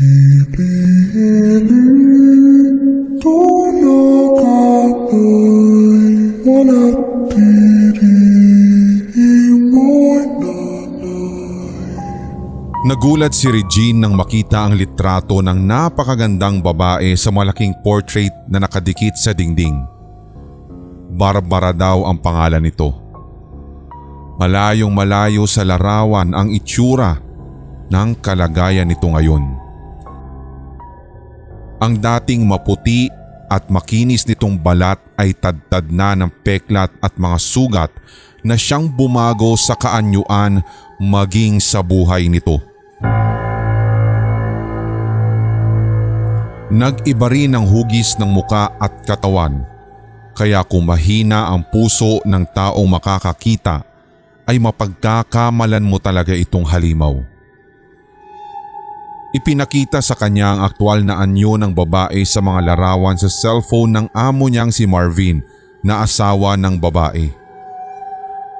Hili-hili, tunakapay, walat diri mo'y nanay. Nagulat si Regine nang makita ang litrato ng napakagandang babae sa malaking portrait na nakadikit sa dingding. Barbara daw ang pangalan nito. Malayong malayo sa larawan ang itsura ng kalagayan nito ngayon. Ang dating maputi at makinis nitong balat ay tadtad na ng peklat at mga sugat na siyang bumago sa kaanyuan maging sa buhay nito. Nag-iba rin ang hugis ng muka at katawan, kaya kung mahina ang puso ng taong makakakita ay mapagkakamalan mo talaga itong halimaw. Ipinakita sa kanya ang aktwal na anyo ng babae sa mga larawan sa cellphone ng amo niyang si Marvin na asawa ng babae.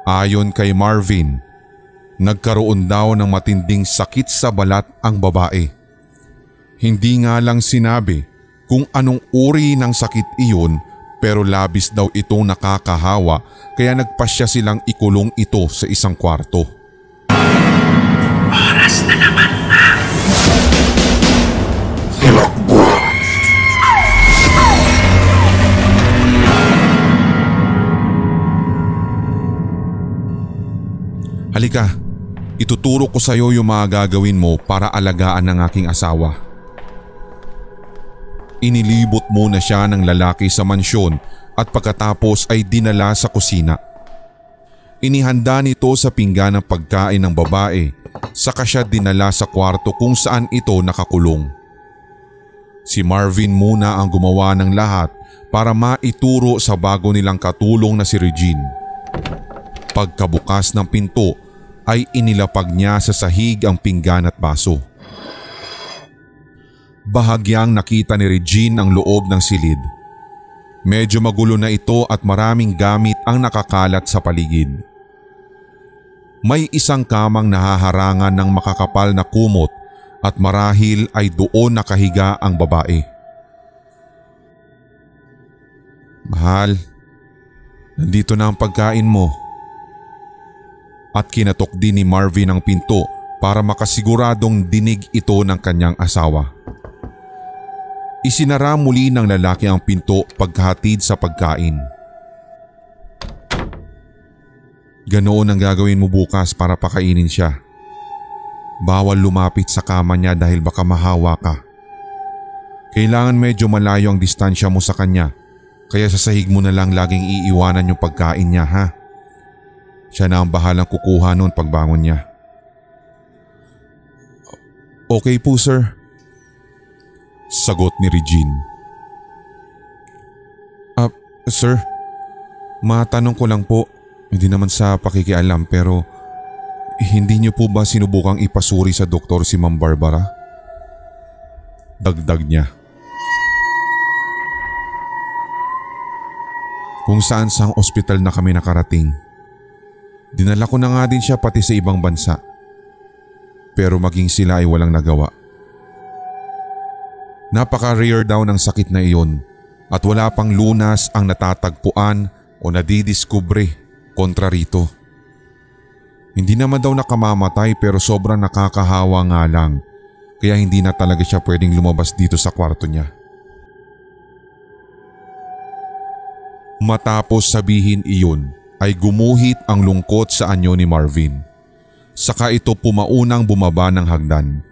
Ayon kay Marvin, nagkaroon daw ng matinding sakit sa balat ang babae. Hindi nga lang sinabi kung anong uri ng sakit iyon, pero labis daw itong nakakahawa kaya nagpasya silang ikulong ito sa isang kwarto. Oras na naman na. Silakbo. Halika, ituturo ko sa iyo yung mga gagawin mo para alagaan ng aking asawa. Inilibot muna siya ng lalaki sa mansyon at pagkatapos ay dinala sa kusina. Inihanda nito sa pinggan ng pagkain ng babae, saka siya dinala sa kwarto kung saan ito nakakulong. Si Marvin muna ang gumawa ng lahat para maituro sa bago nilang katulong na si Regine. Pagkabukas ng pinto ay inilapag niya sa sahig ang pinggan at baso. Bahagyang nakita ni Regine ang loob ng silid. Medyo magulo na ito at maraming gamit ang nakakalat sa paligid. May isang kamang nahaharangan ng makakapal na kumot at marahil ay doon nakahiga ang babae. Mahal, nandito na ang pagkain mo. At kinatok din ni Marvin ang pinto para makasiguradong dinig ito ng kanyang asawa. Isinara muli ng lalaki ang pinto pagkahatid sa pagkain. Ganoon ang gagawin mo bukas para pakainin siya. Bawal lumapit sa kama niya dahil baka mahawa ka. Kailangan medyo malayo ang distansya mo sa kanya, kaya sa sahig mo na lang laging iiwanan yung pagkain niya, ha? Siya na ang bahalang kukuha noon pagbangon niya. Okay po, sir. Sagot ni Regine. Sir, matanong ko lang po, hindi naman sa pakikialam pero hindi niyo po ba sinubukang ipasuri sa doktor si Ma'am Barbara? Dagdag niya. Kung saan sang ospital na kami nakarating. Dinala ko na nga din siya pati sa ibang bansa. Pero maging sila ay walang nagawa. Napaka-rare daw ng sakit na iyon at wala pang lunas ang natatagpuan o nadidiskubre kontra rito. Hindi naman daw nakamamatay pero sobrang nakakahawa nga lang kaya hindi na talaga siya pwedeng lumabas dito sa kwarto niya. Matapos sabihin iyon ay gumuhit ang lungkot sa anyo ni Marvin. Saka ito pumaunang bumaba ng hagdan.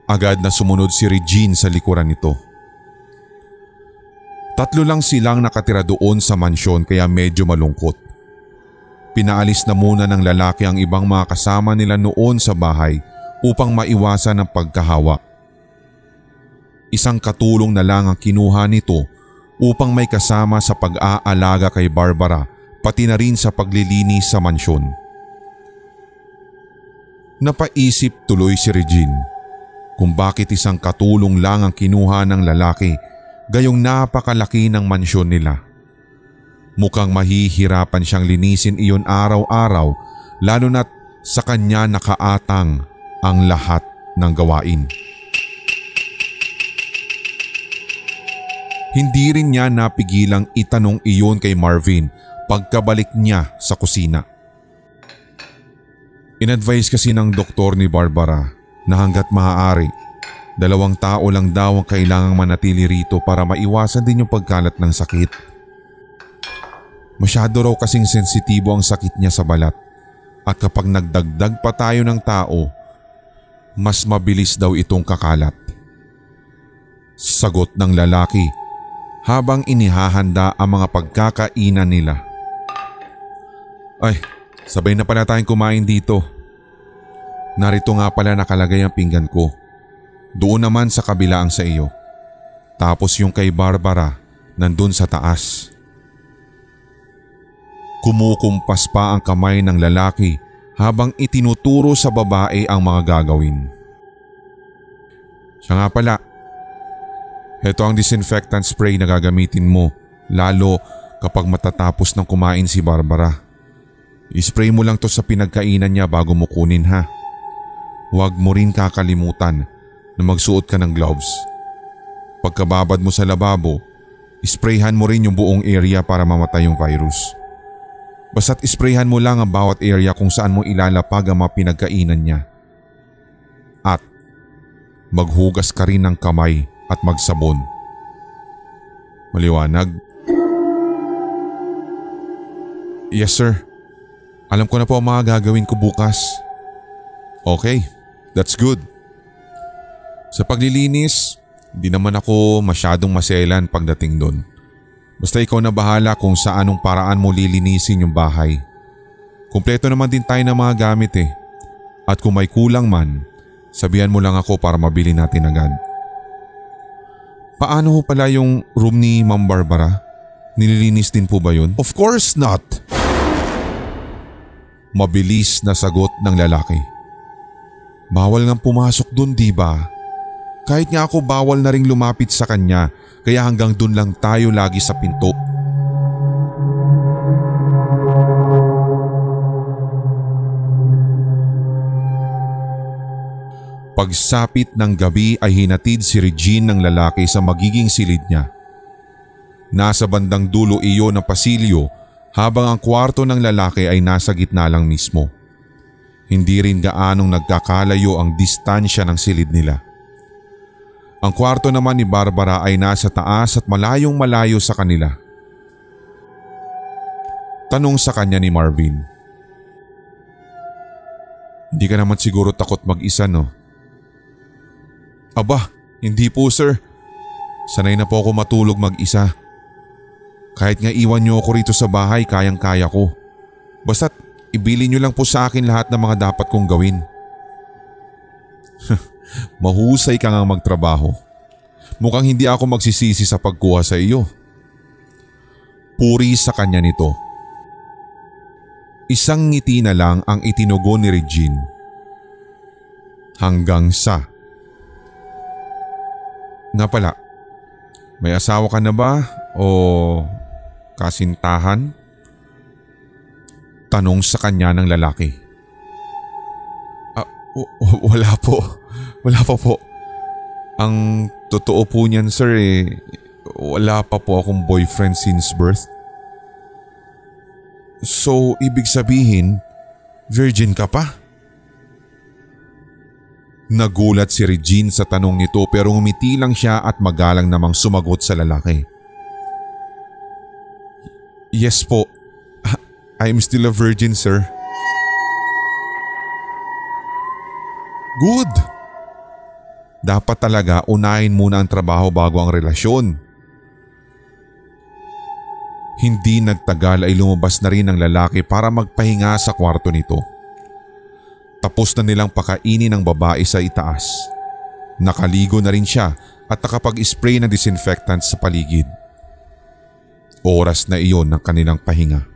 Agad na sumunod si Regine sa likuran nito. Tatlo lang silang nakatira doon sa mansyon kaya medyo malungkot. Pinaalis na muna ng lalaki ang ibang mga kasama nila noon sa bahay upang maiwasan ang pagkahawa. Isang katulong na lang ang kinuha nito upang may kasama sa pag-aalaga kay Barbara pati na rin sa paglilinis sa mansyon. Napaisip tuloy si Regine kung bakit isang katulong lang ang kinuha ng lalaki gayong napakalaki ng mansyon nila. Mukhang mahihirapan siyang linisin iyon araw-araw lalo na't sa kanya nakaatang ang lahat ng gawain. Hindi rin niya napigilang itanong iyon kay Marvin pagkabalik niya sa kusina. In-advise kasi ng doktor ni Barbara na hanggat maaari, 2 tao lang daw ang kailangang manatili rito para maiwasan din yung pagkalat ng sakit. Masyado raw kasing sensitibo ang sakit niya sa balat at kapag nagdagdag pa tayo ng tao, mas mabilis daw itong kakalat. Sagot ng lalaki habang inihahanda ang mga pagkakainan nila. Ay, sabay na pala tayong kumain dito. Narito nga pala nakalagay ang pinggan ko. Doon naman sa kabila ang sa iyo. Tapos yung kay Barbara nandun sa taas. Kumukumpas pa ang kamay ng lalaki habang itinuturo sa babae ang mga gagawin. Siya nga pala, heto ang disinfectant spray na gagamitin mo lalo kapag matatapos ng kumain si Barbara. I-spray mo lang to sa pinagkainan niya bago mo kunin ha. Huwag mo rin kakalimutan na magsuot ka ng gloves. Pagkababad mo sa lababo, isprayhan mo rin yung buong area para mamatay yung virus. Basta't isprayhan mo lang ang bawat area kung saan mo ilalapag ang mga pinagkainan niya. At maghugas ka rin ng kamay at magsabon. Maliwanag? Yes sir. Alam ko na po ang mga gagawin ko bukas. Okay, that's good. Sa paglilinis, di naman ako masyadong maselan pagdating doon. Basta ikaw na bahala kung sa anong paraan mo lilinisin yung bahay. Kumpleto naman din tayo ng mga gamit eh. At kung may kulang man, sabihan mo lang ako para mabili natin agad. Paano ho pala yung room ni Ma'am Barbara? Nililinis din po ba yun? Of course not! Mabilis na sagot ng lalaki. Bawal ngang pumasok dun, di ba? Kahit nga ako bawal na ring lumapit sa kanya kaya hanggang dun lang tayo lagi sa pinto. Pagsapit ng gabi ay hinatid si Regine ng lalaki sa magiging silid niya. Nasa bandang dulo iyon ng pasilyo habang ang kwarto ng lalaki ay nasa gitna lang mismo. Hindi rin gaanong nagkakalayo ang distansya ng silid nila. Ang kwarto naman ni Barbara ay nasa taas at malayong malayo sa kanila. Tanong sa kanya ni Marvin. Hindi ka naman siguro takot mag-isa no? Aba, hindi po sir. Sanay na po ako matulog mag-isa. Kahit nga iwan niyo ako rito sa bahay, kayang-kaya ko. Basta't ibili niyo lang po sa akin lahat ng mga dapat kong gawin. Mahusay ka ngang magtrabaho. Mukhang hindi ako magsisisi sa pagkuha sa iyo. Puri sa kanya nito. Isang ngiti na lang ang itinugon ni Regine. Hanggang sa... Nga pala, may asawa ka na ba o kasintahan? Tanong sa kanya ng lalaki. Wala po. Wala pa po. Ang totoo po niyan sir wala pa po akong boyfriend since birth. So ibig sabihin, virgin ka pa? Nagulat si Regine sa tanong nito pero ngumiti lang siya at magalang namang sumagot sa lalaki. Yes po, I'm still a virgin sir. Good! Dapat talaga unahin muna ang trabaho bago ang relasyon. Hindi nagtagal ay lumabas na rin ang lalaki para magpahinga sa kwarto nito. Tapos na nilang pakainin ang babae sa itaas. Nakaligo na rin siya at nakapag-spray ng disinfectant sa paligid. Oras na iyon ng kanilang pahinga.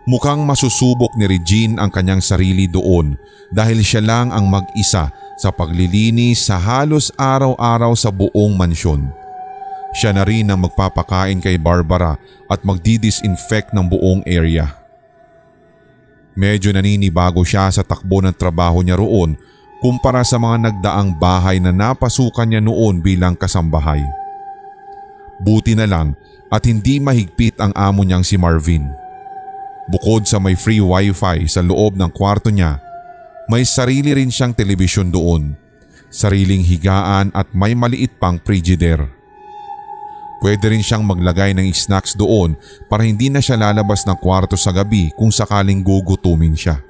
Mukhang masusubok ni Regine ang kanyang sarili doon dahil siya lang ang mag-isa sa paglilinis sa halos araw-araw sa buong mansyon. Siya na rin ang magpapakain kay Barbara at magdi-disinfect ng buong area. Medyo naninibago siya sa takbo ng trabaho niya roon kumpara sa mga nagdaang bahay na napasukan niya noon bilang kasambahay. Buti na lang at hindi mahigpit ang amo niyang si Marvin. Bukod sa may free wifi sa loob ng kwarto niya, may sarili rin siyang telebisyon doon, sariling higaan at may maliit pang frigidaire. Pwede rin siyang maglagay ng snacks doon para hindi na siya lalabas ng kwarto sa gabi kung sakaling gugutumin siya.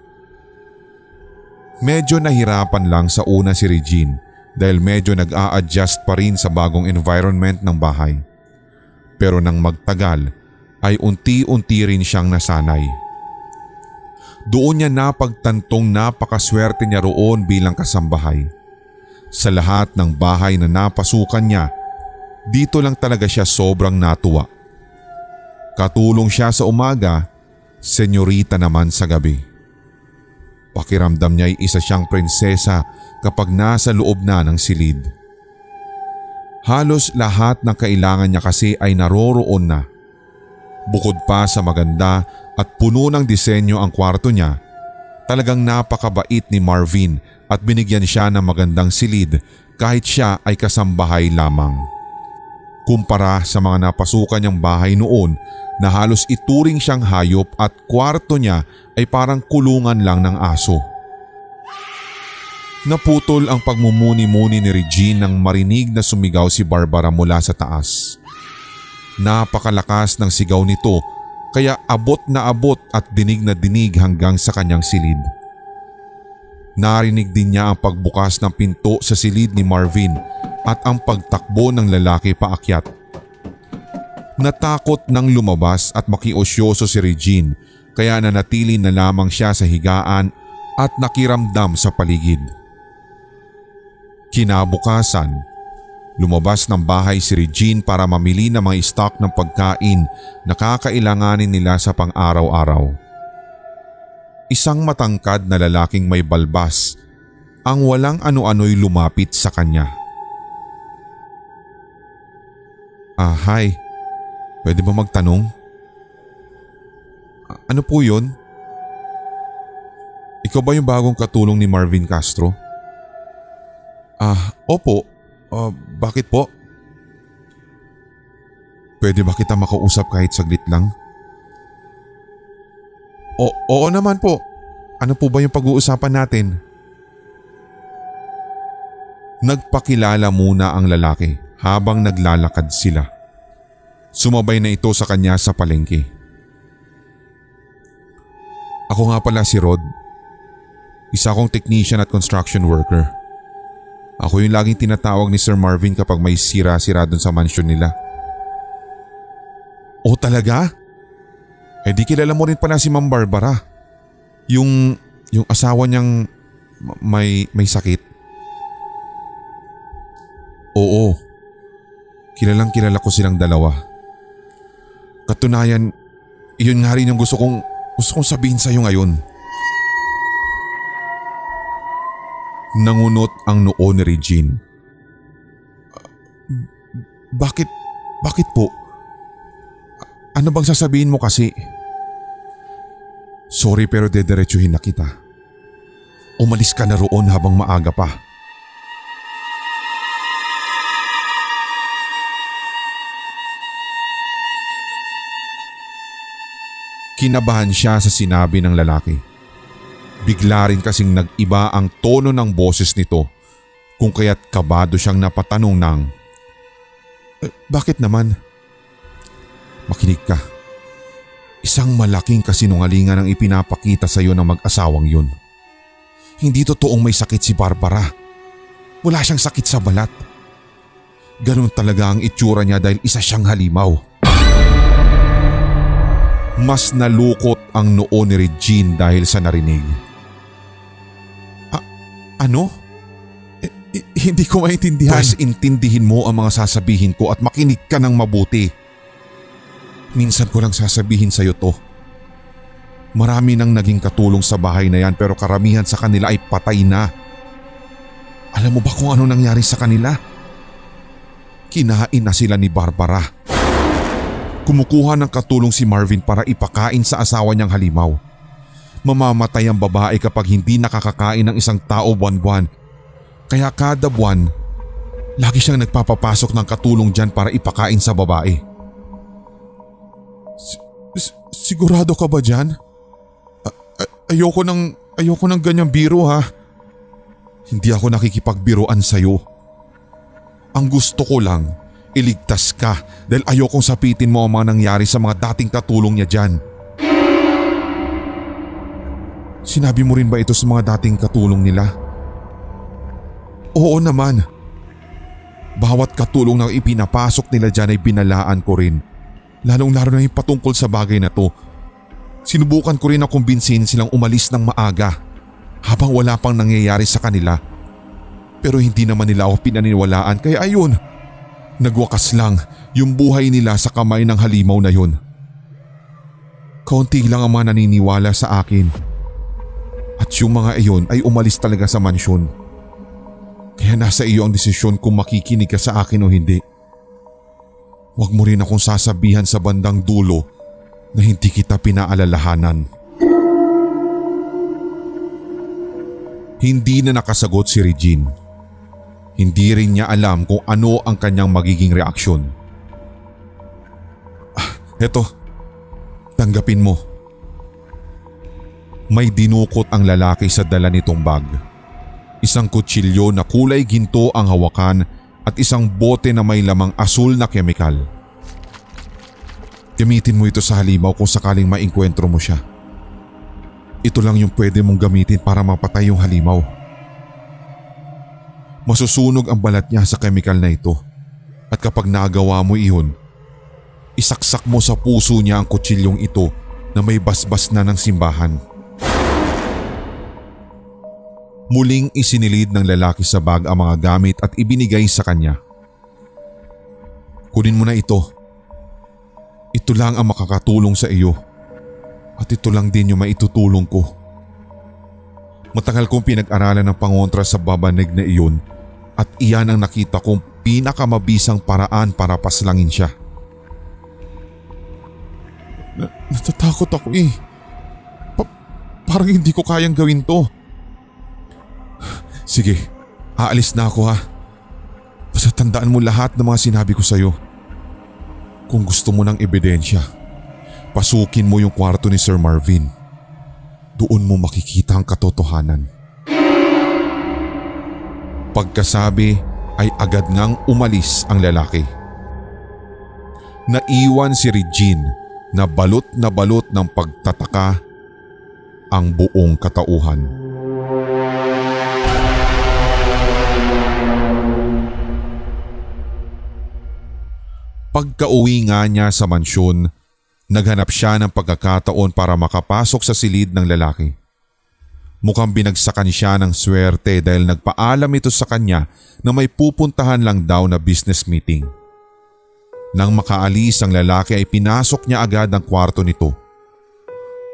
Medyo nahirapan lang sa una si Regine dahil medyo nag-a-adjust pa rin sa bagong environment ng bahay. Pero nang magtagal ay unti-unti rin siyang nasanay. Doon niya napagtantong napakaswerte niya roon bilang kasambahay. Sa lahat ng bahay na napasukan niya, dito lang talaga siya sobrang natuwa. Katulong siya sa umaga, senyorita naman sa gabi. Pakiramdam niya ay isa siyang prinsesa kapag nasa loob na ng silid. Halos lahat ng kailangan niya kasi ay naroroon na. Bukod pa sa maganda at puno ng disenyo ang kwarto niya, talagang napakabait ni Marvin at binigyan siya ng magandang silid kahit siya ay kasambahay lamang. Kumpara sa mga napasukan niyang bahay noon na halos ituring siyang hayop at kwarto niya ay parang kulungan lang ng aso. Naputol ang pagmumuni-muni ni Regine nang marinig na sumigaw si Barbara mula sa taas. Napakalakas ng sigaw nito kaya abot na abot at dinig na dinig hanggang sa kanyang silid. Narinig din niya ang pagbukas ng pinto sa silid ni Marvin at ang pagtakbo ng lalaki paakyat. Natakot nang lumabas at makiosyoso si Regine kaya nanatili na lamang siya sa higaan at nakiramdam sa paligid. Kinabukasan, lumabas ng bahay si Regine para mamili ng mga stock ng pagkain na kakailanganin nila sa pang-araw-araw. Isang matangkad na lalaking may balbas ang walang ano-ano'y lumapit sa kanya. Hi. Pwede ba magtanong? Ano po yun? Ikaw ba yung bagong katulong ni Marvin Castro? Opo. Bakit po? Pwede ba kita makausap kahit saglit lang? Oo naman po. Ano po ba yung pag-uusapan natin? Nagpakilala muna ang lalaki habang naglalakad sila. Sumabay na ito sa kanya sa palengke. Ako nga pala si Rod. Isa akong technician at construction worker. Ako yung laging tinatawag ni Sir Marvin kapag may sira-sira dun sa mansyon nila. Oh talaga? Eh di kilala mo rin pala si Ma'am Barbara. Yung asawa niyang may sakit. Oo. Kilalang kilala ko silang dalawa. Katunayan, iyon nga rin yung gusto kong sabihin sa iyo ngayon. Nangunot ang noo ni Regine. Bakit po? Ano bang sasabihin mo kasi? Sorry pero dediretsuhin na kita. Umalis ka na roon habang maaga pa. Kinabahan siya sa sinabi ng lalaki. Bigla rin kasing nag-iba ang tono ng boses nito kung kaya't kabado siyang napatanong ng, bakit naman? Makinig ka. Isang malaking kasinungalingan ang ipinapakita sa iyo ng mag-asawang yun. Hindi totoong may sakit si Barbara. Wala siyang sakit sa balat. Ganun talaga ang itsura niya dahil isa siyang halimaw. Mas nalukot ang noo ni Regine dahil sa narinig. Ano? Hindi ko maintindihan. Pwes intindihin mo ang mga sasabihin ko at makinig ka ng mabuti. Minsan ko lang sasabihin sa iyo to. Marami nang naging katulong sa bahay na yan pero karamihan sa kanila ay patay na. Alam mo ba kung ano nangyari sa kanila? Kinain na sila ni Barbara. Kumukuha ng katulong si Marvin para ipakain sa asawa niyang halimaw. Mamamatay ang babae kapag hindi nakakakain ng isang tao buwan-buwan. Kaya kada buwan, Lagi siyang nagpapapasok ng katulong dyan para ipakain sa babae. Sigurado ka ba dyan? Ayoko ng ganyang biro ha. Hindi ako nakikipagbiruan sa'yo. Ang gusto ko lang, iligtas ka dahil ayokong sapitin mo ang mga nangyari sa mga dating katulong niya dyan. Sinabi mo rin ba ito sa mga dating katulong nila? Oo naman. Bawat katulong na ipinapasok nila dyan ay binalaan ko rin. Lalong-lalo na yung patungkol sa bagay na to. Sinubukan ko rin na kumbinsihin silang umalis ng maaga habang wala pang nangyayari sa kanila. Pero hindi naman nila ako pinaniniwalaan kaya ayun, nagwakas lang yung buhay nila sa kamay ng halimaw na yun. Kaunti lang ang mga naniniwala sa akin. At yung mga iyon ay umalis talaga sa mansyon. Kaya nasa iyo ang desisyon kung makikinig ka sa akin o hindi. Huwag mo rin akong sasabihan sa bandang dulo na hindi kita pinaalalahanan. Hindi na nakasagot si Regine. Hindi rin niya alam kung ano ang kanyang magiging reaksyon. Eto, tanggapin mo. May dinukot ang lalaki sa dala nitong bag. Isang kutsilyo na kulay ginto ang hawakan at isang bote na may lamang asul na kemikal. Gamitin mo ito sa halimaw kung sakaling maengkwentro mo siya. Ito lang yung pwede mong gamitin para mapatay yung halimaw. Masusunog ang balat niya sa kemikal na ito at kapag nagawa mo iyon, isaksak mo sa puso niya ang kutsilyong ito na may basbas na ng simbahan. Muling isinilid ng lalaki sa bag ang mga gamit at ibinigay sa kanya. Kunin mo na ito. Ito lang ang makakatulong sa iyo. At ito lang din yung maitutulong ko. Matagal kong pinag-aralan ng pangontra sa babanig na iyon at iyan ang nakita kong pinakamabisang paraan para paslangin siya. Natatakot ako eh. Parang hindi ko kayang gawin to. Sige, aalis na ako ha. Basta tandaan mo lahat ng mga sinabi ko sa'yo. Kung gusto mo ng ebidensya, pasukin mo yung kwarto ni Sir Marvin. Doon mo makikita ang katotohanan. Pagkasabi ay agad ngang umalis ang lalaki. Naiwan si Regine na balot ng pagtataka ang buong katauhan. Pagka-uwi nga niya sa mansyon, naghanap siya ng pagkakataon para makapasok sa silid ng lalaki. Mukhang binagsakan siya ng swerte dahil nagpaalam ito sa kanya na may pupuntahan lang daw na business meeting. Nang makaalis ang lalaki ay pinasok niya agad ang kwarto nito.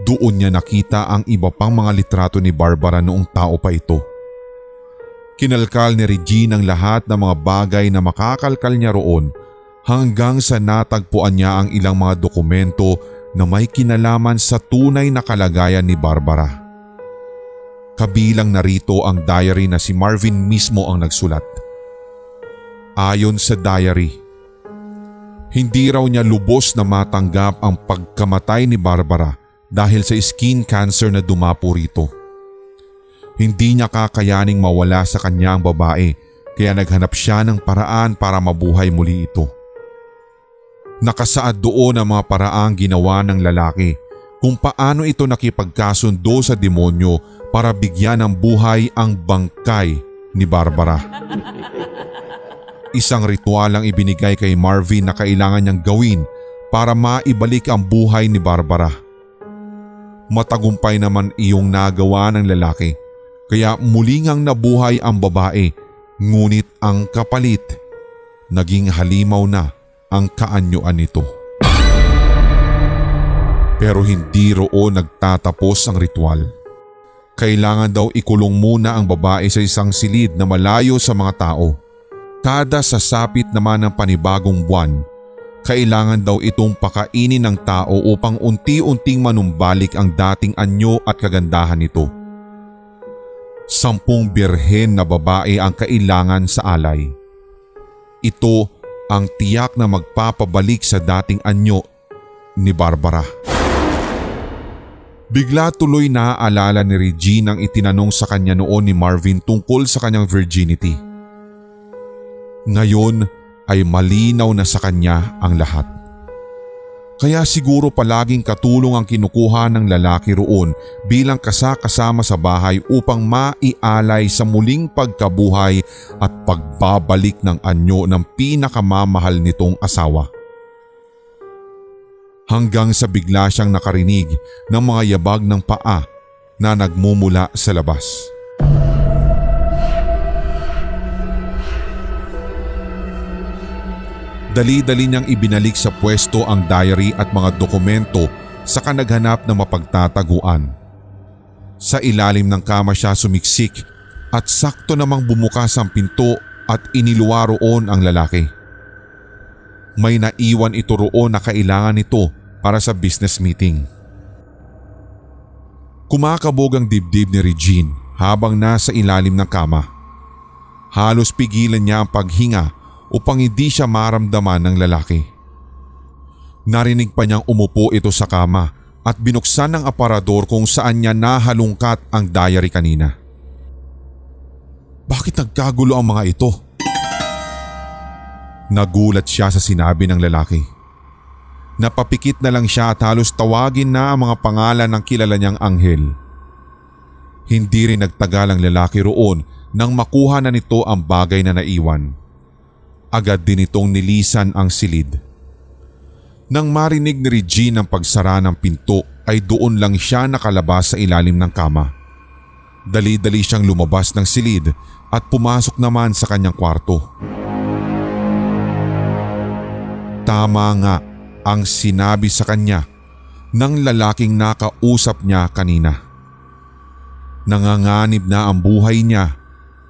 Doon niya nakita ang iba pang mga litrato ni Barbara noong tao pa ito. Kinalkal ni Regine ang lahat ng mga bagay na makakalkal niya roon hanggang sa natagpuan niya ang ilang mga dokumento na may kinalaman sa tunay na kalagayan ni Barbara. Kabilang narito ang diary na si Marvin mismo ang nagsulat. Ayon sa diary, hindi raw niya lubos na matanggap ang pagkamatay ni Barbara dahil sa skin cancer na dumapo rito. Hindi niya kakayaning mawala sa kanya ang babae kaya naghanap siya ng paraan para mabuhay muli ito. Nakasaad doon ang mga paraang ginawa ng lalaki kung paano ito nakipagkasundo sa demonyo para bigyan ng buhay ang bangkay ni Barbara. Isang ritual ang ibinigay kay Marvin na kailangan niyang gawin para maibalik ang buhay ni Barbara. Matagumpay naman iyong nagawa ng lalaki kaya muli ngang nabuhay ang babae, ngunit ang kapalit, naging halimaw na ang kaanyuan nito. Pero hindi roon nagtatapos ang ritual. Kailangan daw ikulong muna ang babae sa isang silid na malayo sa mga tao. Kada sasapit naman ng panibagong buwan, kailangan daw itong pakainin ng tao upang unti-unting manumbalik ang dating anyo at kagandahan nito. 10 birhen na babae ang kailangan sa alay. ito ang tiyak na magpapabalik sa dating anyo ni Barbara. Bigla tuloy naaalala ni Regine ang itinanong sa kanya noon ni Marvin tungkol sa kanyang virginity. Ngayon ay malinaw na sa kanya ang lahat. Kaya siguro palaging katulong ang kinukuha ng lalaki roon bilang kasama sa bahay upang maialay sa muling pagkabuhay at pagbabalik ng anyo ng pinakamamahal nitong asawa. Hanggang sa bigla siyang nakarinig ng mga yabag ng paa na nagmumula sa labas. Dali-dali niyang ibinalik sa pwesto ang diary at mga dokumento sa naghanap na mapagtataguan. Sa ilalim ng kama siya sumiksik at sakto namang bumukas ang pinto at iniluwa roon ang lalaki. May naiwan ito roon na kailangan nito para sa business meeting. Kumakabog ang dibdib ni Regine habang nasa ilalim ng kama. Halos pigilan niya ang paghinga upang hindi siya maramdaman ng lalaki. Narinig pa niyang umupo ito sa kama at binuksan ng aparador kung saan niya nahalungkat ang diary kanina. Bakit nagkagulo ang mga ito? Nagulat siya sa sinabi ng lalaki. Napapikit na lang siya at halos tawagin na ang mga pangalan ng kilala niyang anghel. Hindi rin nagtagal ang lalaki roon nang makuha na nito ang bagay na naiwan. Agad din itong nilisan ang silid. Nang marinig ni Regine ang pagsara ng pinto ay doon lang siya nakalabas sa ilalim ng kama. Dali-dali siyang lumabas ng silid at pumasok naman sa kanyang kwarto. Tama nga ang sinabi sa kanya ng lalaking nakausap niya kanina. Nanganganib na ang buhay niya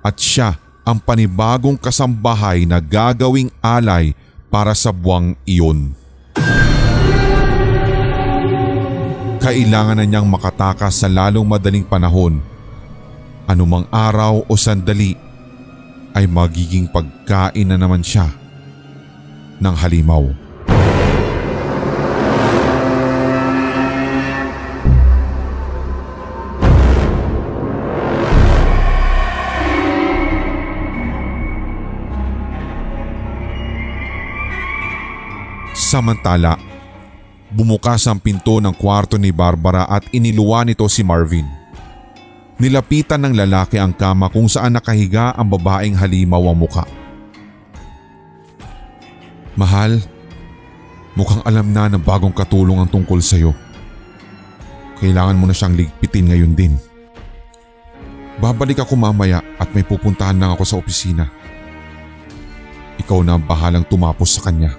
at siya ang panibagong kasambahay na gagawing alay para sa buwang iyon. Kailangan na niyang makatakas sa lalong madaling panahon. Anumang araw o sandali ay magiging pagkain na naman siya ng halimaw. Samantala, bumukas ang pinto ng kwarto ni Barbara at iniluwa nito si Marvin. Nilapitan ng lalaki ang kama kung saan nakahiga ang babaeng halimaw ang muka. Mahal, mukhang alam na ng bagong katulong ang tungkol sa'yo. Kailangan mo na siyang ligpitin ngayon din. Babalik ako mamaya at may pupuntahan lang ako sa opisina. Ikaw na ang bahalang tumapos sa kanya.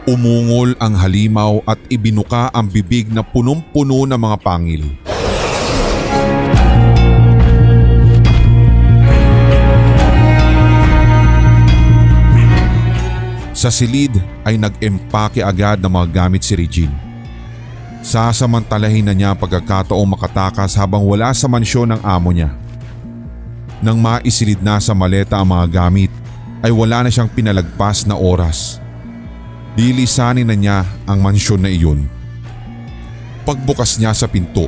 Umungol ang halimaw at ibinuka ang bibig na punong-puno ng mga pangil. Sa silid ay nag-empake agad ng mga gamit si Regine. Sasamantalahin na niya ang pagkakataong makatakas habang wala sa mansyon ng amo niya. Nang maisilid na sa maleta ang mga gamit ay wala na siyang pinalagpas na oras. Lilisanin na niya ang mansyon na iyon. Pagbukas niya sa pinto,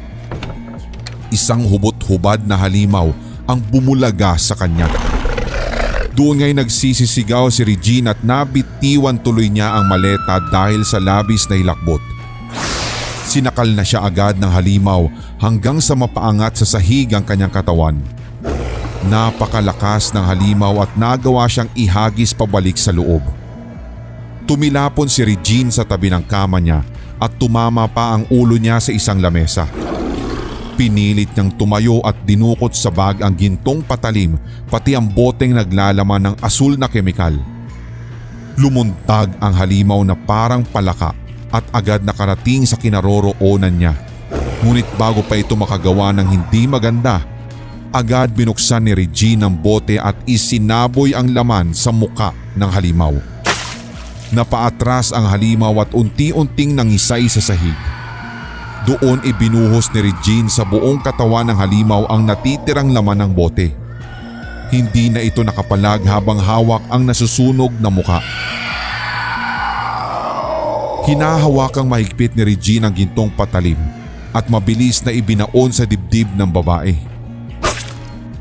isang hubot-hubad na halimaw ang bumulaga sa kanya. Doon nga'y nagsisisigaw si Regine at nabitiwan tuloy niya ang maleta dahil sa labis na hilakbot. Sinakal na siya agad ng halimaw hanggang sa mapaangat sa sahig ang kanyang katawan. Napakalakas ng halimaw at nagawa siyang ihagis pabalik sa loob. Tumilapon si Regine sa tabi ng kama niya at tumama pa ang ulo niya sa isang lamesa. Pinilit niyang tumayo at dinukot sa bag ang gintong patalim pati ang boteng naglalaman ng asul na kemikal. Lumuntag ang halimaw na parang palaka at agad nakarating sa kinaroroonan niya. Ngunit bago pa ito makagawa ng hindi maganda, agad binuksan ni Regine ang bote at isinaboy ang laman sa muka ng halimaw. Napaatras ang halimaw at unti-unting nangisay sa sahig. Doon ibinuhos ni Regine sa buong katawan ng halimaw ang natitirang laman ng bote. Hindi na ito nakapalag habang hawak ang nasusunog na muka. Hinahawakang mahigpit ni Regine ang gintong patalim at mabilis na ibinaon sa dibdib ng babae.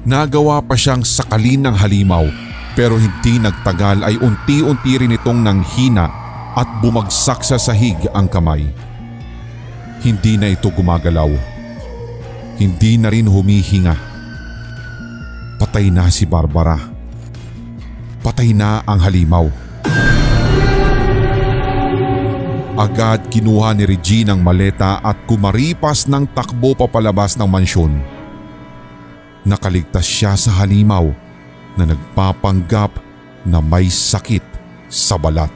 Nagawa pa siyang sakalin ng halimaw pero hindi nagtagal ay unti-unti rin itong nanghina at bumagsak sa sahig ang kamay. Hindi na ito gumagalaw. Hindi na rin humihinga. Patay na si Barbara. Patay na ang halimaw. Agad kinuha ni Regine ang maleta at kumaripas ng takbo papalabas ng mansyon. Nakaligtas siya sa halimaw na nagpapanggap na may sakit sa balat.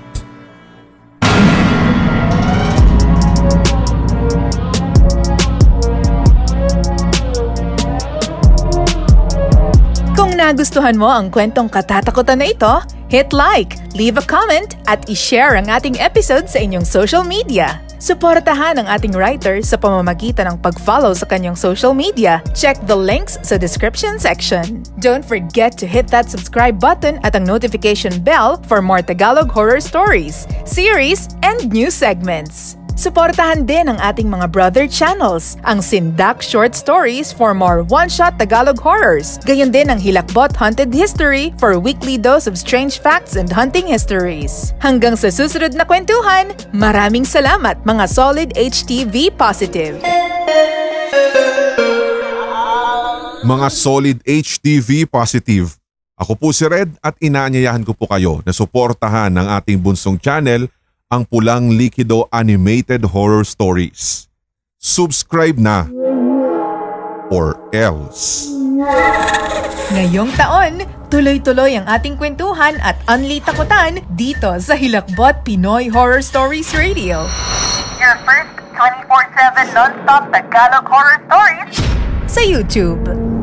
Kung nagustuhan mo ang kwentong katatakutan na ito, hit like, leave a comment at i-share ang ating episode sa inyong social media. Suportahan ang ating writer sa pamamagitan ng pag-follow sa kanyang social media. Check the links sa description section. Don't forget to hit that subscribe button at ang notification bell for more Tagalog horror stories, series, and new segments. Suportahan din ang ating mga brother channels, ang Sindak Short Stories for more one-shot Tagalog horrors. Gayon din ang Hilakbot Haunted History for weekly dose of strange facts and hunting histories. Hanggang sa susunod na kwentuhan, maraming salamat mga Solid HTV Positive. Mga Solid HTV Positive, ako po si Red at inaanyayahan ko po kayo na suportahan ng ating bunsong channel, ang Pulang Likido Animated Horror Stories. Subscribe na or else. Ngayong taon, tuloy-tuloy ang ating kwentuhan at unli takutan dito sa Hilakbot Pinoy Horror Stories Radio. Your first 24/7 non-stop Tagalog horror stories Sa YouTube.